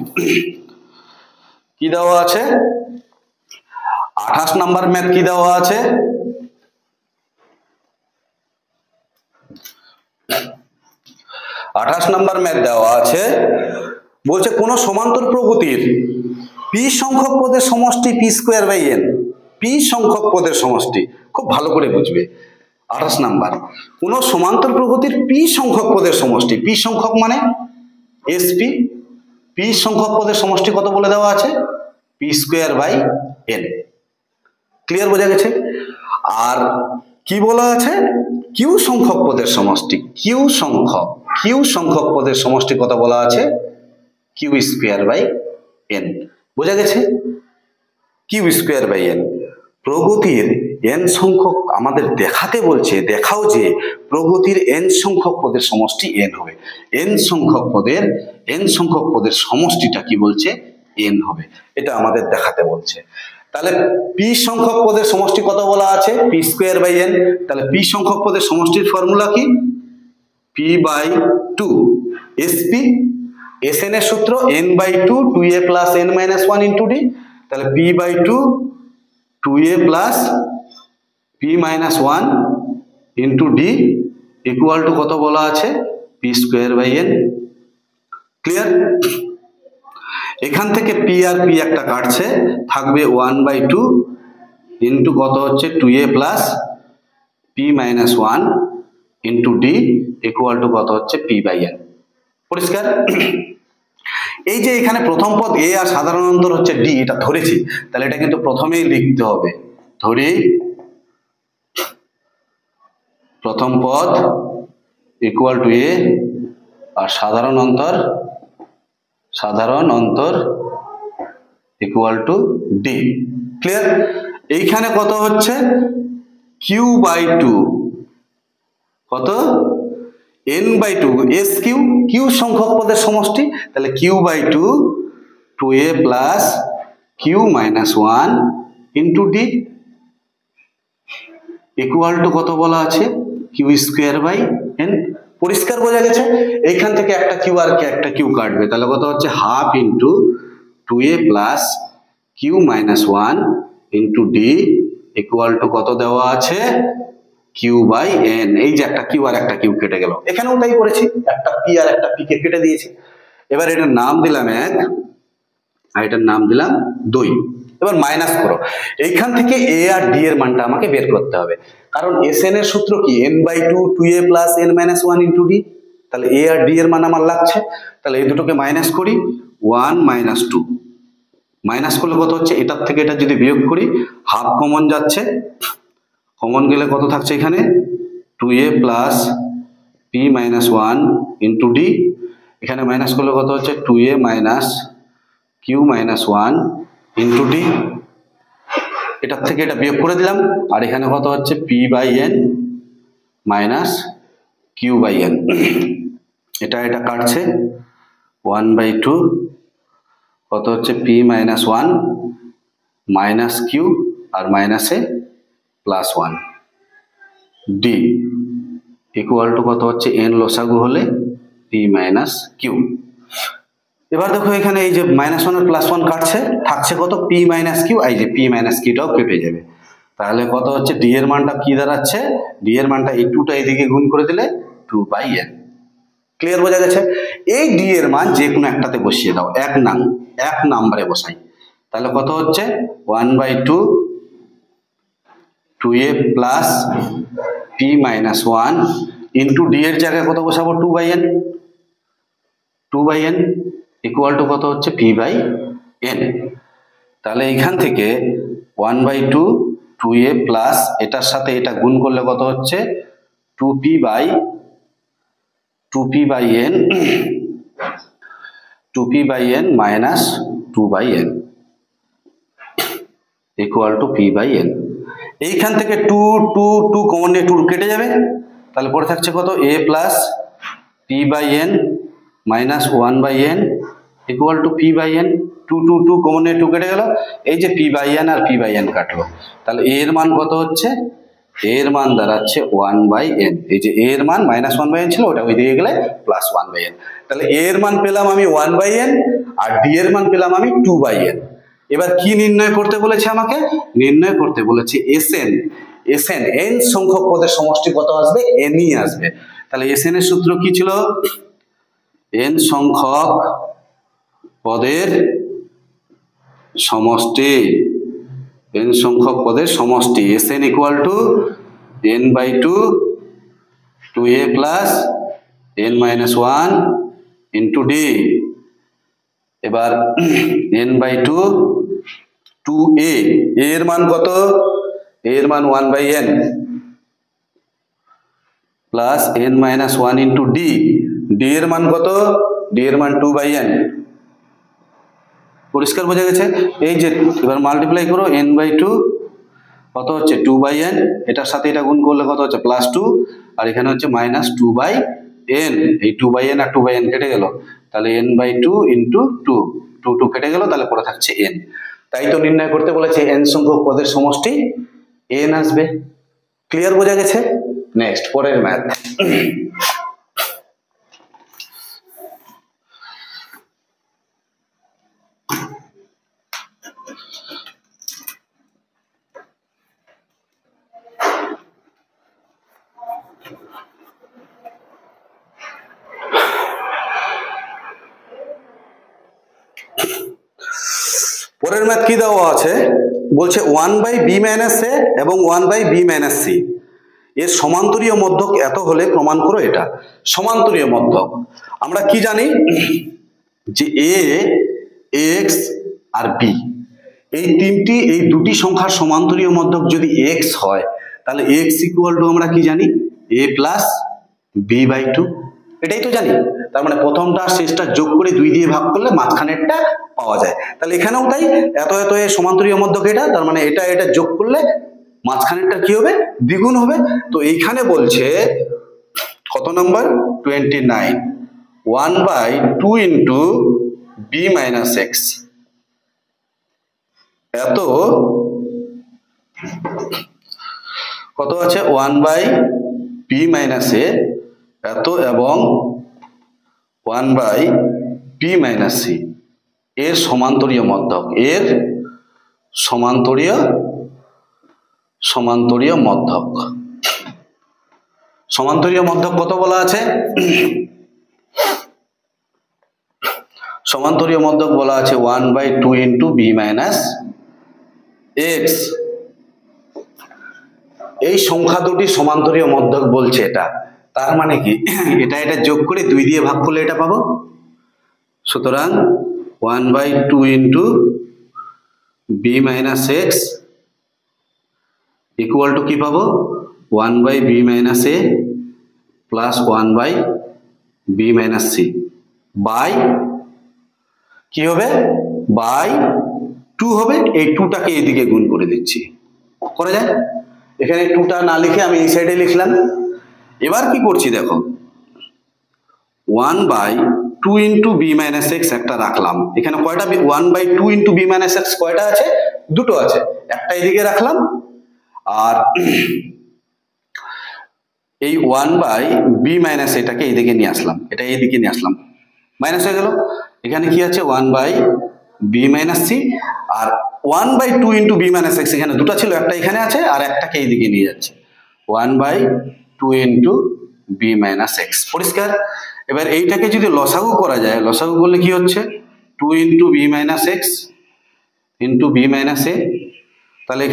কি দেওয়া আছে? 28 নম্বর ম্যাথ কি দেওয়া আছে? আঠাশ নম্বর ম্যাথ দেওয়া আছে, বলছে কোন সমান্তর প্রগতির পি সংখ্যক পদের সমষ্টি P square by N. P সংখ্যক পদের সমষ্টি, খুব ভালো করে বুঝবে। 28 নাম্বার, কোন সমান্তর প্রগতির পি সংখ্যক পদের সমষ্টি, পি সংখ্যক মানে এসপি, পি সংখ্যক পদের সমষ্টি কত বলে দেওয়া আছে? P square by N. Clear বোঝা গেছে? আর কি বলা আছে? কিউ সংখ্যক পদের সমষ্টি, কিউ সংখ্যক পদের সমষ্টি কত বলা আছে? Q square by N. বোঝা গেছে? Q square by N. প্রগতির এন সংখ্যক আমাদের দেখাতে বলছে, দেখাও যে প্রগতির এন সংখ্যক পদের সমষ্টি এন হবে। এন সংখ্যক পদের সমষ্টিটা কি বলছে? এন হবে, এটা আমাদের দেখাতে বলছে। তাহলে পি সংখ্যক পদের সমষ্টি কত বলা আছে? P square by N. তাহলে পি সংখ্যক পদের সমষ্টির ফর্মুলা কি? P by two SP. S N এর সূত্র N by two, 2a plus N minus 1 into D. তাহলে P by two 2a plus P minus 1 into D equal to কত বলা আছে? P square by N. Clear? এখান থেকে P R P একটা কাটছে, থাকবে 1/2 ইন্টু কত হচ্ছে 2a plus P minus 1 into D equal to কত হচ্ছে? P by N. পরিষ্কার? এই যে এখানে প্রথম পদ এ আর সাধারণ অন্তর হচ্ছে ডি, এটা ধরেছি, তাহলে এটা কিন্তু প্রথমেই লিখতে হবে। ধরি প্রথম পদ ইকুয়াল টু এ আর সাধারণ অন্তর ইকুয়াল টু ডি। ক্লিয়ার? এইখানে কত হচ্ছে? কিউ বাই টু, কত? N by two, S Q, Q সংখ্যক পদের সমষ্টি, তাহলে Q by two 2a plus Q minus 1 into D equal to কত বলা আছে? Q square by N. পরিষ্কার বোঝা গেছে? এইখান থেকে একটা কিউ আর একটা কিউ কাটবে, তাহলে কত হচ্ছে? Half into 2a plus Q minus 1 into D equal to কত দেওয়া আছে? Q by N. এই যে একটা কিউ আর একটা কিউ কেটে গেল, এখানেও তাই করেছি, একটা পি আর একটা পি কে কেটে দিয়েছি। এবার এটার নাম দিলাম 1 আর এটার নাম দিলাম 2। এবার মাইনাস করো, এইখান থেকে এ আর ডি এর মানটা আমাকে বের করতে হবে, কারণ এস এন এর সূত্র কি? N by two 2a plus N minus 1 into D. তাহলে এ আর ডি এর মান আমার লাগছে, তাহলে এই দুটোকে মাইনাস করি, 1 মাইনাস 2 মাইনাস করলে কত হচ্ছে? এটার থেকে এটা যদি বিয়োগ করি, হাফ কমন যাচ্ছে, কমন গেলে কত থাকছে এখানে? 2a plus P minus 1 into D. এখানে মাইনাস করলে কত হচ্ছে? 2a minus Q minus 1 into D. এটার থেকে এটা বিয়োগ করে দিলাম, আর এখানে কত হচ্ছে? P by N minus Q by N. এটা কাটছে, 1/2 কত হচ্ছে? পি মাইনাস 1 মাইনাস কিউ আর মাইনাসে প্লাস 1 ডি ইকুয়াল টু কত হচ্ছে? এন লসাগু হলে পি মাইনাস কিউ। এবার দেখো এখানে এই যে মাইনাস 1 আর প্লাস 1 কাটছে, থাকছে কত? P minus Q. এই যে পি মাইনাস কিউটাও কেটে যাবে, তাহলে কত হচ্ছে? ডি এর মানটা কি দাঁড়াচ্ছে? ডি এর মানটা এই 2টা এদিকে গুণ করে দিলে 2/n। ক্লিয়ার বোঝা গেছে? এই ডি এর মান যে কোনো একটাতে বসিয়ে দাও, এক নাম্বারে বসাই, তাহলে কত হচ্ছে? 1/2 2a plus P minus 1 into D এর জায়গায় কত বসাবো? 2/n ইকুয়াল টু কত হচ্ছে? P by N. তাহলে এখান থেকে 1/2 2a প্লাস এটার সাথে এটা গুণ করলে কত হচ্ছে 2p by n 2p by n minus 2 by n equal to p by n। এইখান থেকে 2 কমন নিয়ে 2 কেটে যাবে, তাহলে পড়ে থাকছে কত a plus p by n minus 1 by n equal to p by n। 2 common নিয়ে 2 কেটে গেল, এই যে p বাই n আর p বাই n কাটলো, তাহলে a এর মান কত হচ্ছে, a এর মান দাঁড়াচ্ছে 1 বাই n। এই যে a এর মান মাইনাস 1 বাই n ছিল, ওটা ওই দিকে গেলে প্লাস 1 বাই n। তাহলে a এর মান পেলাম আমি 1 বাই n আর d এর মান পেলাম আমি 2 বাই n। এবার কি নির্ণয় করতে বলেছে আমাকে, নির্ণয় করতে বলেছে Sn n সংখ্যক পদের সমষ্টি কত আসবে, n ই আসবে। তাহলে Sn এর সূত্র কি ছিল, n সংখ্যক পদের সমষ্টি, n সংখ্যক পদের সমষ্টি Sn equal to n by 2 2a plus n minus 1 into d। এবার n বাই 2 2a, এর মান কত, এর মান 1 by n plus n minus 1 into d, d এর মান কত, d এর মান 2 বাই n। পরিষ্কার বোঝা গেছে। এই যে এবার মাল্টিপ্লাই করো n বাই 2 কত হচ্ছে 2 বাই n, এটার সাথে এটা গুণ করলে কত হচ্ছে প্লাস 2, আর এখানে হচ্ছে মাইনাস 2 বাই n। এই 2 বাই n আর 2 বাই n কেটে গেল, তাহলে n বাই 2 ইন্টু 2 কেটে গেল, তাহলে পড়ে থাকছে n। তাই তো নির্ণয় করতে বলেছে n সংখ্যক পদের সমষ্টি n আসবে। ক্লিয়ার বোঝা গেছে। নেক্সট পরের ম্যাথ। পরের ম্যাথ কি দেওয়া আছে, বলছে 1 বাই বি মাইনাস এ এবং 1 বাই বি মাইনাস সি এর সমান্তরীয় মধ্যক এত হলে প্রমাণ করো এটা। সমান্তরীয় মধ্যক আমরা কি জানি যে এ, এক্স আর বি, এই দুটি সংখ্যার সমান্তরীয় মধ্যক যদি এক্স হয়, তাহলে এক্স ইকুয়াল টু আমরা কি জানি এ প্লাস বি বাই 2, এটাই তো জানি। তার মানে প্রথমটা আর শেষটা যোগ করে 2 দিয়ে ভাগ করলে মাঝখানেরটা পাওয়া যায়। তাহলে এখানেও তাই, এত এর সমান্তরীয় মধ্যক এটা, তার মানে এটা যোগ করলে মাঝখানেরটা কি হবে, দ্বিগুণ হবে। তো এইখানে বলছে কত number 29, 1 by 2 into B minus X এত কত আছে 1 বাই বি মাইনাস এ এত এবং 1 বাই বি মাইনাস সি এর সমান্তরীয় মধ্যক, এর সমান্তরীয় মধ্যক। সমান্তরীয় মধ্যক কত বলা আছে, সমান্তরীয় মধ্যক বলা আছে 1 by 2 into B minus X. এই সংখ্যা দুটি সমান্তরীয় মধ্যক বলছে এটা, তার মানে কি এটা যোগ করে 2 দিয়ে ভাগ করলে এটা পাবো। সুতরাং 1 by 2 into B minus X equal to কি পাবো 1 by B minus A plus 1 by B minus C by কি হবে বাই 2 হবে। এই 2টাকে এইদিকে গুণ করে দিচ্ছি, করা যায়। এখানে 2টা না লিখে আমি এই সাইডে লিখলাম। এবার কি করছি দেখো 1 by 2 into B minus X একটা রাখলাম, এখানে কয়টা 1 by 2 into B minus X কয়টা আছে, দুটো আছে, একটা এইদিকে রাখলাম। আর এই 1 বাই বি মাইনাস এটাকে এইদিকে নিয়ে আসলাম, এটা এইদিকে নিয়ে আসলাম, মাইনাস হয়ে গেল। এখানে কি আছে 1 বাই বি মাইনাস সি আর 1 by 2 into B minus X, এখানে দুটো ছিল, একটা এখানে আছে আর একটাকে এইদিকে নিয়ে যাচ্ছে 1 by 2 into B minus X. পরিষ্কার। এবার এইটাকে যদি লসাগু করা যায়, লসাগু করলে কি হচ্ছে 2 into B minus X into B minus A, তাহলে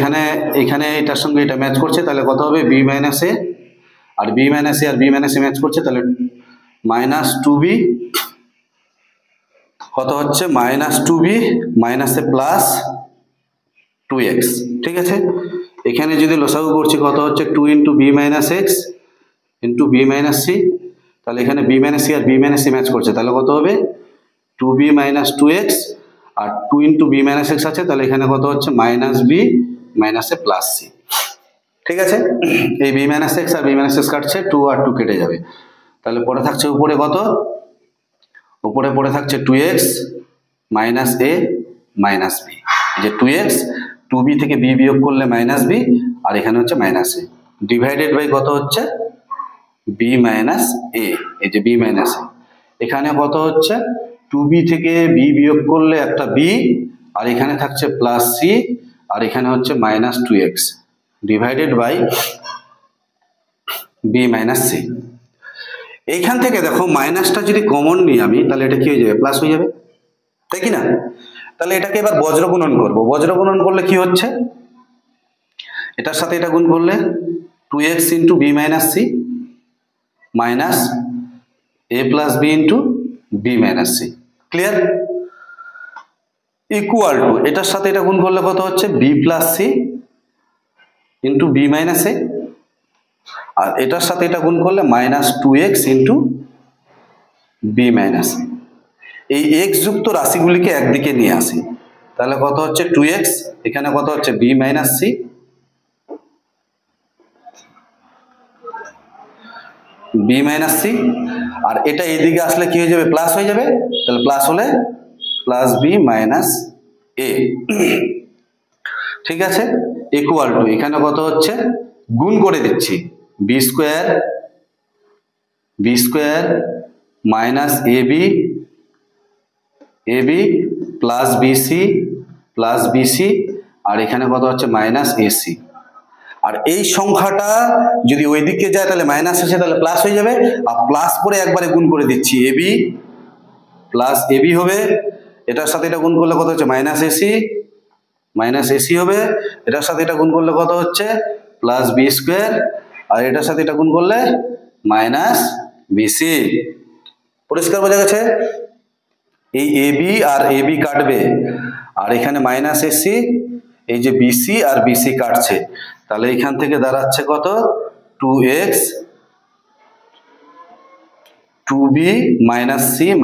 এখানে এটার সঙ্গে এটা ম্যাচ করছে, তাহলে কত হবে বি মাইনাস এ আর বি মাইনাস এ আর বি মাইনাস এ ম্যাচ করছে, তাহলে মাইনাস 2b কত হচ্ছে minus 2b minus A plus 2x। ঠিক আছে, এখানে যদি লসাগু করছি কত হচ্ছে 2 × b - x × b - c, তাহলে এখানে b - c আর b - c ম্যাচ করছে, তাহলে কত হবে 2b - 2x, আর 2 × b - x আছে, তাহলে এখানে কত হচ্ছে -b - a প্লাস c। ঠিক আছে, এই b - x আর b - x কাটছে, 2 আর 2 কেটে যাবে, তাহলে পরে থাকছে উপরে কত, উপরে পড়ে থাকছে 2x - a - b, যে 2x 2b থেকে b বিয়োগ করলে -b, আর এখানে হচ্ছে -a, ডিভাইডেড বাই কত হচ্ছে b - a, এই যে b - a, এখানে কত হচ্ছে 2b থেকে b বিয়োগ করলে একটা b, আর এখানে থাকছে প্লাস c, আর এখানে হচ্ছে -2x divided by b - c। এইখান থেকে দেখো মাইনাসটা যদি কমন নিই আমি, তাহলে এটা কি হয়ে যাবে, প্লাস হয়ে যাবে, তাই কি না? তাহলে এটাকে এবার বজ্র গুণন করব, বজ্র গুণন করলে কি হচ্ছে, এটার সাথে এটা গুণ করলে 2x × b - c minus a + b × b - c, clear, equal to এটার সাথে এটা গুণ করলে কত হচ্ছে b + c × b - a, আর এটার সাথে এটা গুণ করলে -2x × b - c। এই x যুক্ত রাশিগুলিকে একদিকে নিয়ে আসি, তাহলে কত হচ্ছে 2x, এখানে কত হচ্ছে b - c, b - c, আর এটা এইদিকে আসলে কি হয়ে যাবে, প্লাস হয়ে যাবে, তাহলে প্লাস হলে +b - a, ঠিক আছে, ইকুয়াল টু এখানে কত হচ্ছে, গুণ করে দিচ্ছি b² minus ab plus bc, আর এখানে কত হচ্ছে -ac, আর এই সংখ্যাটা যদি ওইদিকে যায় তাহলে মাইনাস আসে, তাহলে প্লাস হয়ে যাবে, আর প্লাস করে একবারে গুণ করে দিচ্ছি ab প্লাস ab হবে, এটার সাথে এটা গুণ করলে কত হচ্ছে -ac হবে, এটার সাথে এটা গুণ করলে কত হচ্ছে +b², আর এটার সাথে এটা গুণ করলে -bc, পরিষ্কার বোঝা গেছে? এই ab আর ab কাটবে, আর এখানে -ac, এই যে bc আর bc কাটছে, তাহলে এখান থেকে দাঁড়াচ্ছে কত 2x 2b - c -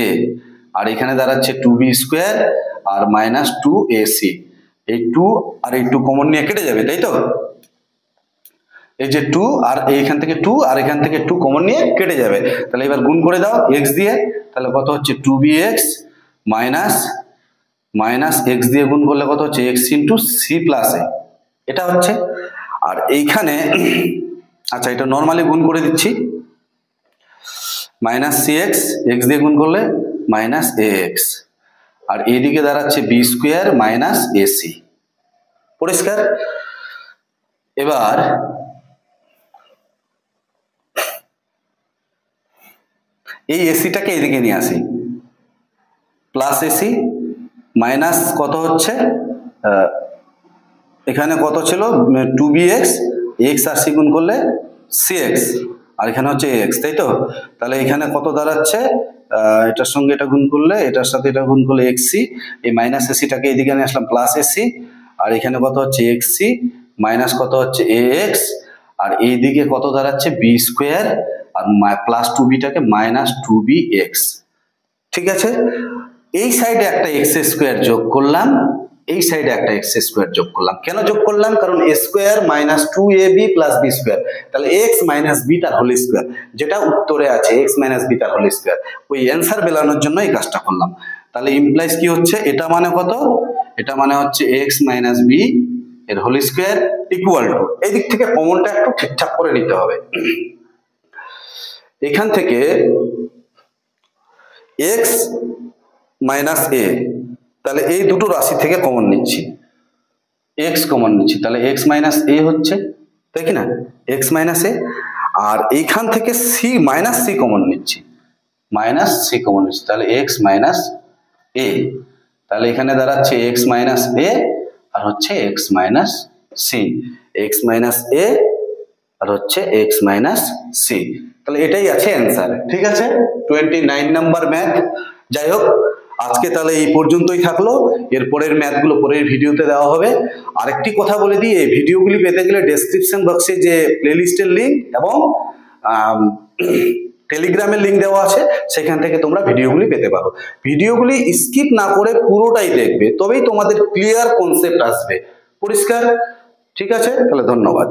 a, আর এখানে দাঁড়াচ্ছে 2b² আর -2ac, এই 2 আর এই 2 কমন নিয়ে কেটে যাবে, তাই তো, এই যে 2 আর এইখান থেকে 2 আর এখান থেকে 2 কমন নিয়ে কেটে যাবে, তাহলে এবার গুণ করে দাও x দিয়ে, তাহলে কত হচ্ছে 2bx মাইনাস x দিয়ে গুণ করলে কত হচ্ছে x × c + a, এটা হচ্ছে, আর এইখানে আচ্ছা এটা নরমালি গুণ করে দিচ্ছি, -cx x দিয়ে গুণ করলে -ax, আর এইদিকে দাঁড়াচ্ছে b² - ac, পরিষ্কার? এবার এই এসিটাকে এদিকে নিয়ে আসি, প্লাস এসি মাইনাস কত হচ্ছে, এখানে কত ছিল 2bx, x আর c গুণ করলে cx, আর এখানে হচ্ছে ax, তাই তো, তাহলে এখানে কত দাঁড়াচ্ছে, এটার সঙ্গে এটা গুণ করলে, এটার সাথে এটা গুণ করলে xc, এই মাইনাস এসিটাকে এদিকে নিয়ে আসলাম প্লাস এসি, আর এখানে কত হচ্ছে xc মাইনাস কত হচ্ছে ax, আর এইদিকে কত দাঁড়াচ্ছে b² আর +2bটাকে -2bx, ঠিক আছে, এই সাইডে একটা x² যোগ করলাম, এই সাইডে একটা x² যোগ করলাম, কেন যোগ করলাম, কারণ a² - 2ab + b², তাহলে x - b তার হোল স্কয়ার, যেটা উত্তরে আছে x - b তার হোল স্কয়ার, ওই অ্যান্সার বেলানোর জন্য এই কাজটা করলাম। তাহলে ইমপ্লাইজ কি হচ্ছে, এটা মানে কত, এটা মানে হচ্ছে x - b এর হোল স্কয়ার ইকুয়াল টু, এই দিক থেকে কমনটা একটু ঠিকঠাক করে নিতে হবে, এখান থেকে x - a, তাহলে এই দুটো রাশি থেকে কমন নিচ্ছি, x কমন নিচ্ছি, তাহলে x - a হচ্ছে, তাই কি না, x - a, আর এইখান থেকে c কমন নিচ্ছি, -c কমন নিচ্ছি, তাহলে x - a, তাহলে এখানে দাঁড়াচ্ছে x - a আর হচ্ছে x - c, x - a আর হচ্ছে x - c, তাহলে এটাই আছে অ্যান্সার, ঠিক আছে, 29 নাম্বার ম্যাথ। যাই হোক, আজকে তাহলে এই পর্যন্তই থাকলো, এর পরের ম্যাথগুলো পরের ভিডিওতে দেওয়া হবে। আরেকটি কথা বলে দিই, এই ভিডিওগুলি পেতে গেলে ডেসক্রিপশন বক্সে যে প্লেলিস্টের লিঙ্ক এবং টেলিগ্রামের লিঙ্ক দেওয়া আছে, সেখান থেকে তোমরা ভিডিওগুলি পেতে পারো। ভিডিওগুলি স্কিপ না করে পুরোটাই দেখবে, তবেই তোমাদের ক্লিয়ার কনসেপ্ট আসবে। পরিষ্কার? ঠিক আছে, তাহলে ধন্যবাদ।